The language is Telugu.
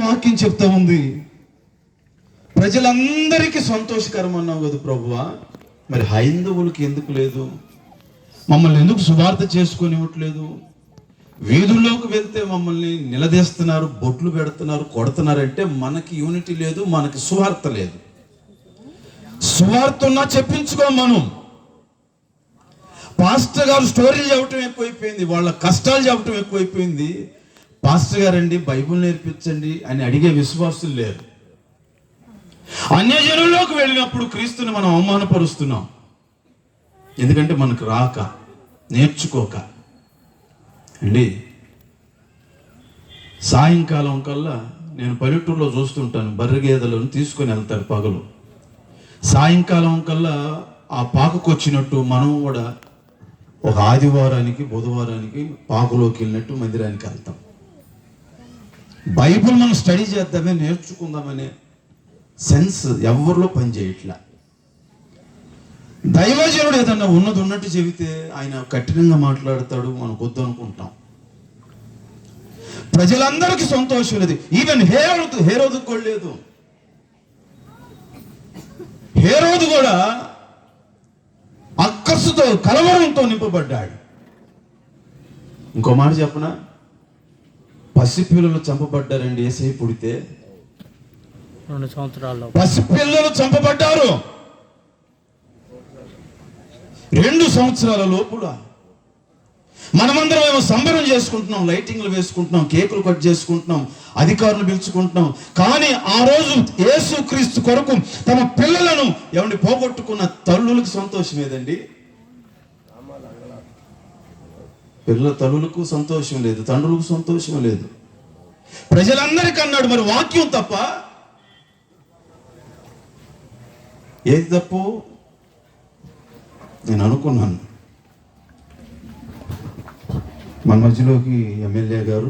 వాక్యం చెప్తా ఉంది, ప్రజలందరికీ సంతోషకరం అన్నావు కదా ప్రభువా, మరి హైందవులకి ఎందుకు లేదు? మమ్మల్ని ఎందుకు సువార్త చేసుకొని ఇవ్వట్లేదు? వీధుల్లోకి వెళ్తే మమ్మల్ని నిలదీస్తున్నారు, బొట్లు పెడుతున్నారు, కొడుతున్నారంటే మనకి యూనిటీ లేదు, మనకి సువార్త లేదు. సువార్త ఉన్నా చెప్పించుకో. మనం పాస్టర్ గారు స్టోరీలు చెప్పటం ఎక్కువైపోయింది, వాళ్ళ కష్టాలు చెప్పటం ఎక్కువైపోయింది. పాస్టర్ గారండి బైబిల్ నేర్పించండి అని అడిగే విశ్వాసులు లేరు. అన్యజనుల్లోకి వెళ్ళినప్పుడు క్రీస్తుని మనం అవమానపరుస్తున్నాం, ఎందుకంటే మనకు రాక, నేర్చుకోక. అండి సాయంకాలం కల్లా నేను పల్లెటూరులో చూస్తుంటాను, బర్రె గేదెలను తీసుకొని వెళ్తారు పగలు. సాయంకాలం కల్లా ఆ పాకకు వచ్చినట్టు మనం కూడా ఒక ఆదివారానికి బుధవారానికి పాకులోకి వెళ్ళినట్టు మందిరానికి వెళ్తాం. బైబిల్ మనం స్టడీ చేద్దామే, నేర్చుకుందామనే సెన్స్ ఎవరిలో పనిచేయట్లా. దైవజనుడు ఏదన్నా ఉన్నది ఉన్నట్టు చెబితే ఆయన కఠినంగా మాట్లాడతాడు, మనకు వద్దు అనుకుంటాం. ప్రజలందరికీ సంతోషం లేదు, ఈవెన్ హేరోదు కూడా లేదు. హేరోదు కూడా అక్కసుతో కలవరంతో నింపబడ్డాడు. ఇంకో మాట చెప్పనా, పసిపిల్లలు చంపబడ్డారండి యేసయ్య పుడితే. 2 సంవత్సరాల్లో పసిపిల్లలు చంపబడ్డారు 2 సంవత్సరాల లోపల. మనమందరం ఏమో సంబరం చేసుకుంటున్నాం, లైటింగ్లు వేసుకుంటున్నాం, కేకులు కట్ చేసుకుంటున్నాం, అధికారులు పిలుచుకుంటున్నాం. కానీ ఆ రోజు యేసుక్రీస్తు కొరకు తమ పిల్లలను ఎవరిని పోగొట్టుకున్న తల్లులకు సంతోషం ఏదండి? పిల్లల తల్లులకు సంతోషం లేదు, తండ్రులకు సంతోషం లేదు. ప్రజలందరికీ అన్నాడు, మరి వాక్యం తప్ప ఏది తప్పు? నేను అనుకున్నాను, మన మధ్యలోకి ఎమ్మెల్యే గారు